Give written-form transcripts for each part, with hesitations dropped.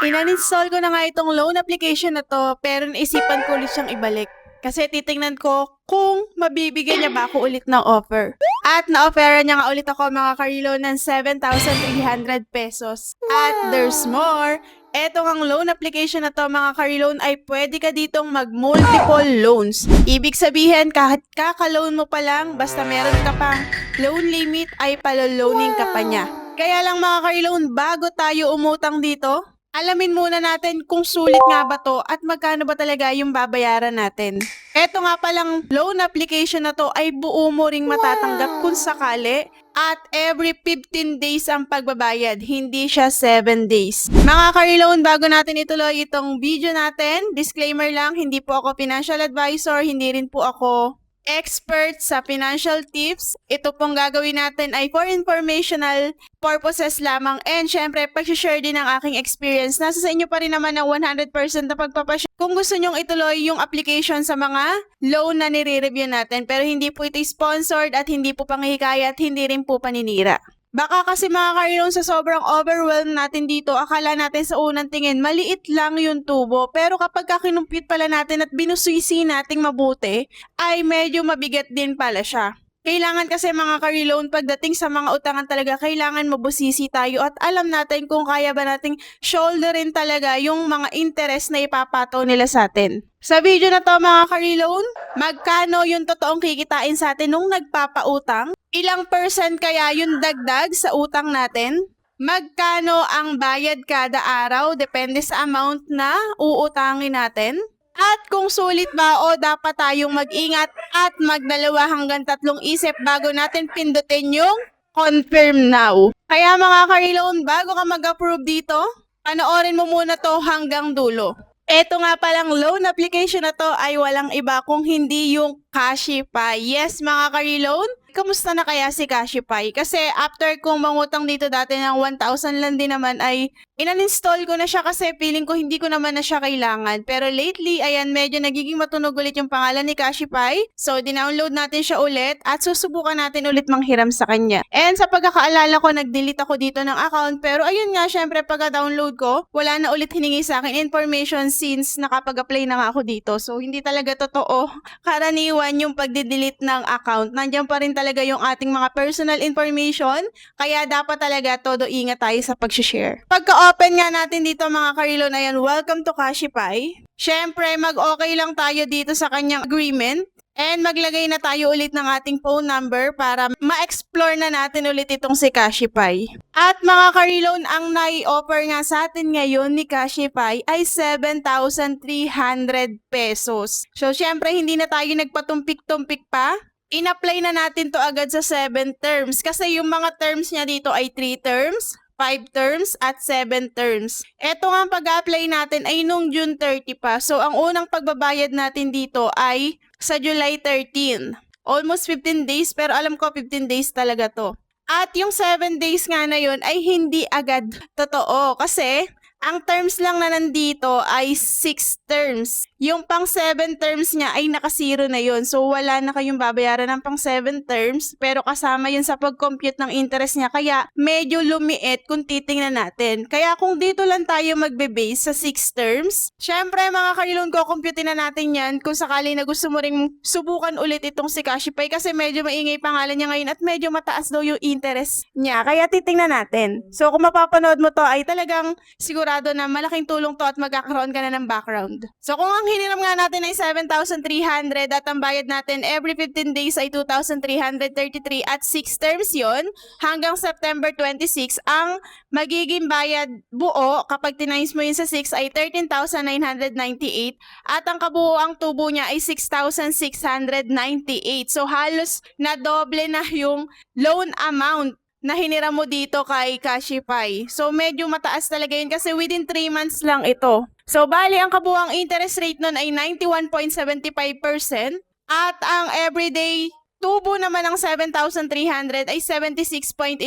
Ininstall ko na nga itong loan application na 'to, pero naisipan ko ulit siyang ibalik. Kasi titingnan ko kung mabibigyan niya ba ako ulit ng offer. At na-offeran niya nga ulit ako mga ka-reloan ng 7,300 pesos. At there's more. Eto ngang loan application na 'to mga ka-reloan ay pwede ka ditong mag-multiple loans. Ibig sabihin kahit kaka-loan mo pa lang, basta meron ka pang loan limit ay palo-loaning ka pa niya. Kaya lang mga ka-reloan, bago tayo umutang dito, alamin muna natin kung sulit nga ba to at magkano ba talaga yung babayaran natin. Eto nga palang loan application na to ay buo mo ring matatanggap kung sakali at every 15 days ang pagbabayad, hindi siya 7 days. Mga ka-reloan, bago natin ituloy itong video natin, disclaimer lang, hindi po ako financial advisor, hindi rin po ako expert sa financial tips. Ito pong gagawin natin ay for informational purposes lamang and syempre pag-share din ng aking experience. Nasa sa inyo pa rin naman ang 100% na pagpapashare. Kung gusto nyong ituloy yung application sa mga loan na nire-review natin, pero hindi po ito sponsored at hindi po panghihikayat at hindi rin po paninira. Baka kasi mga ka-reloan, sa sobrang overwhelm natin dito, akala natin sa unang tingin, maliit lang yung tubo. Pero kapag kinumpute pala natin at binusisi nating mabuti, ay medyo mabigat din pala siya. Kailangan kasi mga ka-reloan, pagdating sa mga utangan talaga, kailangan mabusisi tayo at alam natin kung kaya ba nating shoulderin talaga yung mga interest na ipapato nila sa atin. Sa video na to mga ka-reloan, magkano yung totoong kikitain sa atin nung nagpapautang? Ilang percent kaya yung dagdag sa utang natin? Magkano ang bayad kada araw depende sa amount na uutangin natin? At kung sulit ba o dapat tayong mag-ingat at magdalawa hanggang 3 isip bago natin pindutin yung confirm now. Kaya mga ka-reloan, bago ka mag-approve dito, panoorin mo muna to hanggang dulo. Eto nga palang loan application na to ay walang iba kung hindi yung Cashify. Yes mga ka-reloan, kamusta na kaya si Cashify? Kasi after kong mangutang dito dati ng 1,000 lang din naman ay ininstall ko na siya kasi feeling ko hindi ko naman na siya kailangan. Pero lately, ayan, medyo nagiging matunog ulit yung pangalan ni Cashify. So, dinownload natin siya ulit at susubukan natin ulit manghiram sa kanya. And sa pagkakaalala ko, nag-delete ako dito ng account. Pero ayun nga, syempre pagka-download ko, wala na ulit hiningi sa akin information since nakapag-apply na nga ako dito. So, hindi talaga totoo karaniwan yung pagdi-delete ng account. Nandiyan pa rin talaga yung ating mga personal information. Kaya dapat talaga todo ingat tayo sa pag-share. Pagka-open nga natin dito mga ka-reloan, ayan, welcome to Cashify. Syempre, mag-okay lang tayo dito sa kanyang agreement. And maglagay na tayo ulit ng ating phone number para ma-explore na natin ulit itong si Cashify. At mga ka-reloan, ang nai-offer nga sa atin ngayon ni Cashify ay 7,300 pesos. So, syempre, hindi na tayo nagpatumpik-tumpik pa. In-apply na natin to agad sa 7 terms kasi yung mga terms niya dito ay 3 terms, 5 terms, at 7 terms. Ito nga ang pag-apply natin ay nung June 30 pa. So, ang unang pagbabayad natin dito ay sa July 13. Almost 15 days, pero alam ko 15 days talaga to. At yung 7 days nga na yun ay hindi agad totoo kasi ang terms lang na nandito ay 6 terms. Yung pang 7 terms niya ay naka-zero na yun. So, wala na kayong babayaran ng pang 7 terms. Pero kasama yun sa pag-compute ng interest niya. Kaya medyo lumiit kung titingnan natin. Kaya kung dito lang tayo magbe-base sa 6 terms, syempre mga ka-reloan ko, compute na natin yan kung sakali na gusto mo ring subukan ulit itong si Cashify kasi medyo maingay pangalan niya ngayon at medyo mataas daw yung interest niya. Kaya titingnan natin. So, kung mapapanood mo to ay talagang sigurado na malaking tulong to at magkakaroon ka na ng background. So, kung ang hiniram nga natin ay 7,300 at ang bayad natin every 15 days ay 2,333 at 6 terms yon hanggang September 26, ang magiging bayad buo kapag tinimes mo yun sa 6 ay 13,998 at ang kabuoang tubo niya ay 6,698. So, halos na doble na yung loan amount na hiniram mo dito kay Cashify. So, medyo mataas talaga yun kasi within 3 months lang ito. So, bali, ang kabuang interest rate nun ay 91.75% at ang everyday tubo naman ng 7,300 ay 76.11%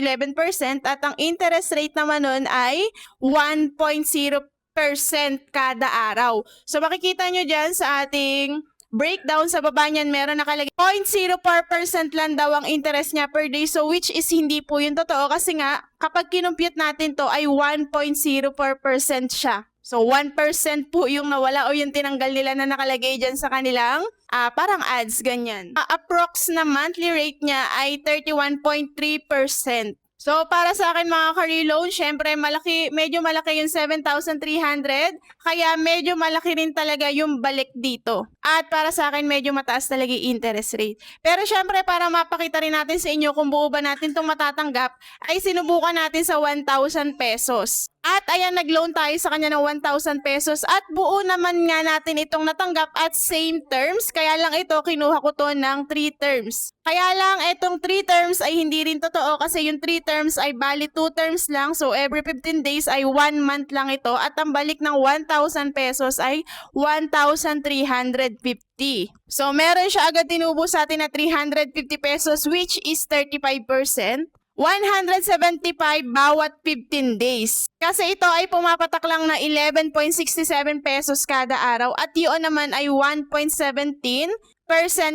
at ang interest rate naman nun ay 1.0% kada araw. So, makikita nyo dyan sa ating breakdown sa baba niyan, meron nakalagay 0.04% lang daw ang interest niya per day. So which is hindi po yun totoo kasi nga kapag kinumpute natin to ay 1.04% siya. So 1% po yung nawala o yung tinanggal nila na nakalagay dyan sa kanilang parang ads, ganyan. Approx na monthly rate niya ay 31.3%. So, para sa akin mga ka-reload, syempre medyo malaki yung 7,300. Kaya medyo malaki rin talaga yung balik dito. At para sa akin, medyo mataas talaga yung interest rate. Pero syempre, para mapakita rin natin sa inyo kung buo ba natin itong matatanggap, ay sinubukan natin sa 1,000 pesos. At ayan, nag-loan tayo sa kanya ng 1,000 pesos at buo naman nga natin itong natanggap at same terms. Kaya lang ito, kinuha ko to ng 3 terms. Kaya lang itong 3 terms ay hindi rin totoo kasi yung 3 terms ay bali 2 terms lang. So every 15 days ay 1 month lang ito at ang balik ng 1,000 pesos ay 1,350. So meron siya agad tinubo sa atin na 350 pesos which is 35%. 175 bawat 15 days. Kasi ito ay pumapatak lang na 11.67 pesos kada araw at yun naman ay 1.17%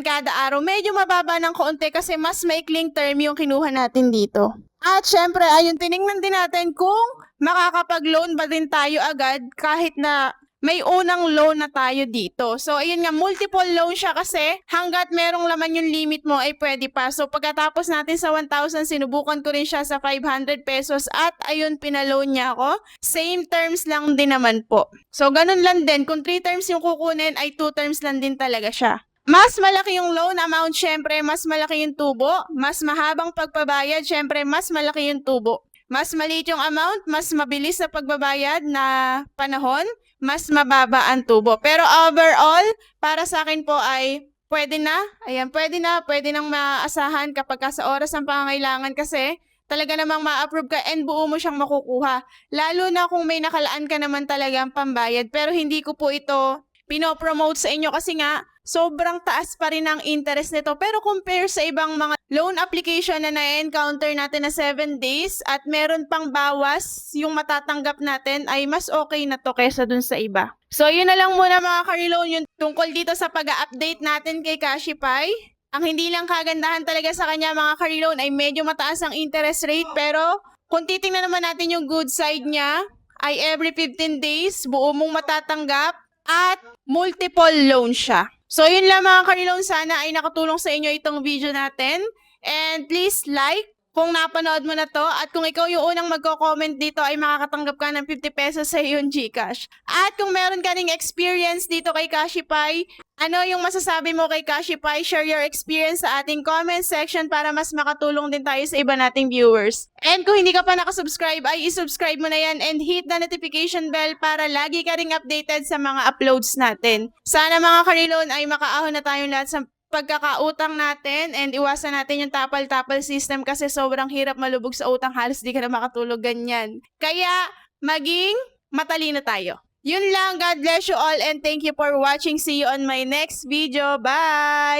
kada araw. Medyo mababa ng kaunti kasi mas maikling term yung kinuha natin dito. At syempre, ayun, tiningnan din natin kung makakapag-loan ba din tayo agad kahit na may unang loan na tayo dito. So, ayun nga, multiple loan siya kasi hanggat merong laman yung limit mo ay pwede pa. So, pagkatapos natin sa 1,000, sinubukan ko rin siya sa 500 pesos at ayun, pinaloan niya ako. Same terms lang din naman po. So, ganun lang din. Kung 3 terms yung kukunin, ay 2 terms lang din talaga siya. Mas malaki yung loan amount, syempre, mas malaki yung tubo. Mas mahabang pagpabayad, syempre, mas malaki yung tubo. Mas maliit yung amount, mas mabilis na pagbabayad na panahon, mas mababa ang tubo. Pero overall, para sa akin po ay pwede na. Ayan, pwede nang maasahan kapag sa oras ng pangangailangan kasi talaga namang ma-approve ka and buo mo siyang makukuha. Lalo na kung may nakalaan ka naman talagang pambayad. Pero hindi ko po ito pinopromote sa inyo kasi nga sobrang taas pa rin ang interest nito. Pero compare sa ibang mga loan application na na-encounter natin na 7 days at meron pang bawas yung matatanggap natin ay mas okay na to kesa dun sa iba. So yun na lang muna mga ka-reloan yung tungkol dito sa pag-update natin kay Cashify. Ang hindi lang kagandahan talaga sa kanya mga ka-reloan ay medyo mataas ang interest rate pero kung titingnan naman natin yung good side niya ay every 15 days buo mong matatanggap at multiple loan siya. So yun lang mga ka-reloan, sana ay nakatulong sa inyo itong video natin. And please like kung napanood mo na to at kung ikaw yung unang magko-comment dito ay makakatanggap ka ng 50 pesos sa iyong GCash. At kung meron ka ring experience dito kay Cashify, ano yung masasabi mo kay Cashify? Share your experience sa ating comment section para mas makatulong din tayo sa iba nating viewers. And kung hindi ka pa nakasubscribe ay isubscribe mo na yan and hit the notification bell para lagi ka ring updated sa mga uploads natin. Sana mga ka-reloan ay makaahon na tayong lahat sa pagkakautang natin and iwasan natin yung tapal-tapal system kasi sobrang hirap malubog sa utang, halos di ka na makatulog ganyan. Kaya maging matalino tayo. Yun lang, God bless you all and thank you for watching. See you on my next video. Bye!